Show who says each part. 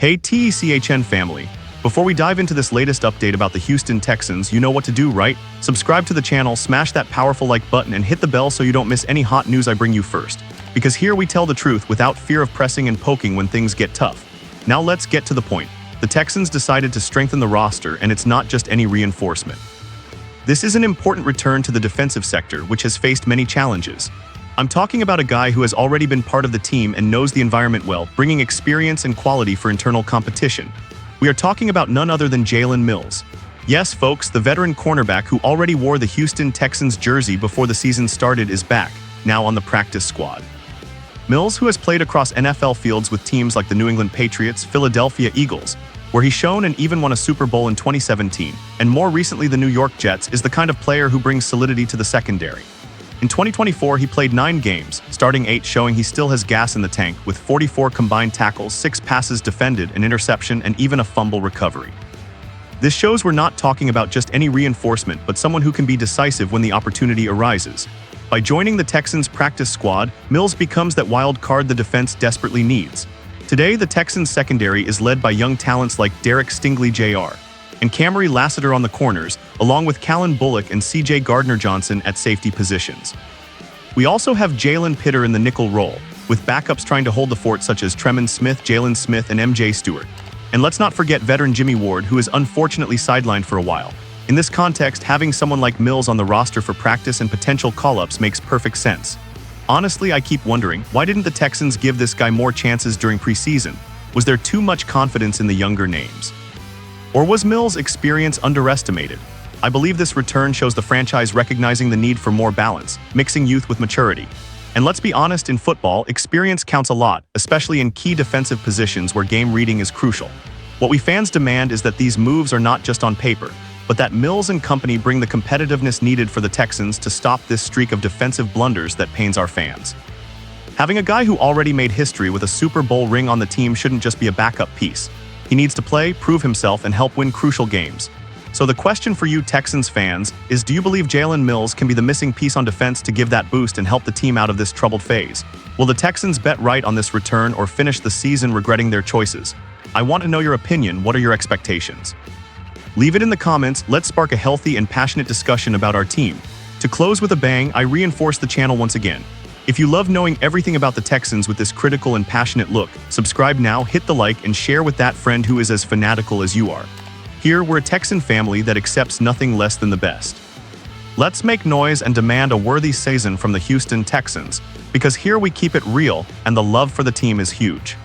Speaker 1: Hey TEXANS family, before we dive into this latest update about the Houston Texans, you know what to do, right? Subscribe to the channel, smash that powerful like button, and hit the bell so you don't miss any hot news I bring you first. Because here we tell the truth without fear of pressing and poking when things get tough. Now let's get to the point. The Texans decided to strengthen the roster, and it's not just any reinforcement. This is an important return to the defensive sector, which has faced many challenges. I'm talking about a guy who has already been part of the team and knows the environment well, bringing experience and quality for internal competition. We are talking about none other than Jalen Mills. Yes, folks, the veteran cornerback who already wore the Houston Texans jersey before the season started is back, now on the practice squad. Mills, who has played across NFL fields with teams like the New England Patriots, Philadelphia Eagles, where he shone and even won a Super Bowl in 2017, and more recently the New York Jets, is the kind of player who brings solidity to the secondary. In 2024, he played 9 games, starting 8, showing he still has gas in the tank, with 44 combined tackles, 6 passes defended, an interception, and even a fumble recovery. This shows we're not talking about just any reinforcement, but someone who can be decisive when the opportunity arises. By joining the Texans practice squad, Mills becomes that wild card the defense desperately needs. Today, the Texans secondary is led by young talents like Derek Stingley Jr. and Camry Lassiter on the corners, along with Callan Bullock and C.J. Gardner-Johnson at safety positions. We also have Jalen Pitter in the nickel role, with backups trying to hold the fort such as Tremon Smith, Jalen Smith, and M.J. Stewart. And let's not forget veteran Jimmy Ward, who is unfortunately sidelined for a while. In this context, having someone like Mills on the roster for practice and potential call-ups makes perfect sense. Honestly, I keep wondering, why didn't the Texans give this guy more chances during preseason? Was there too much confidence in the younger names? Or was Mills' experience underestimated? I believe this return shows the franchise recognizing the need for more balance, mixing youth with maturity. And let's be honest, in football, experience counts a lot, especially in key defensive positions where game reading is crucial. What we fans demand is that these moves are not just on paper, but that Mills and company bring the competitiveness needed for the Texans to stop this streak of defensive blunders that pains our fans. Having a guy who already made history with a Super Bowl ring on the team shouldn't just be a backup piece. He needs to play, prove himself, and help win crucial games. So the question for you Texans fans is, do you believe Jalen Mills can be the missing piece on defense to give that boost and help the team out of this troubled phase? Will the Texans bet right on this return or finish the season regretting their choices? I want to know your opinion. What are your expectations? Leave it in the comments. Let's spark a healthy and passionate discussion about our team. To close with a bang, I reinforce the channel once again. If you love knowing everything about the Texans with this critical and passionate look, subscribe now, hit the like, and share with that friend who is as fanatical as you are. Here, we're a Texan family that accepts nothing less than the best. Let's make noise and demand a worthy season from the Houston Texans, because here we keep it real and the love for the team is huge.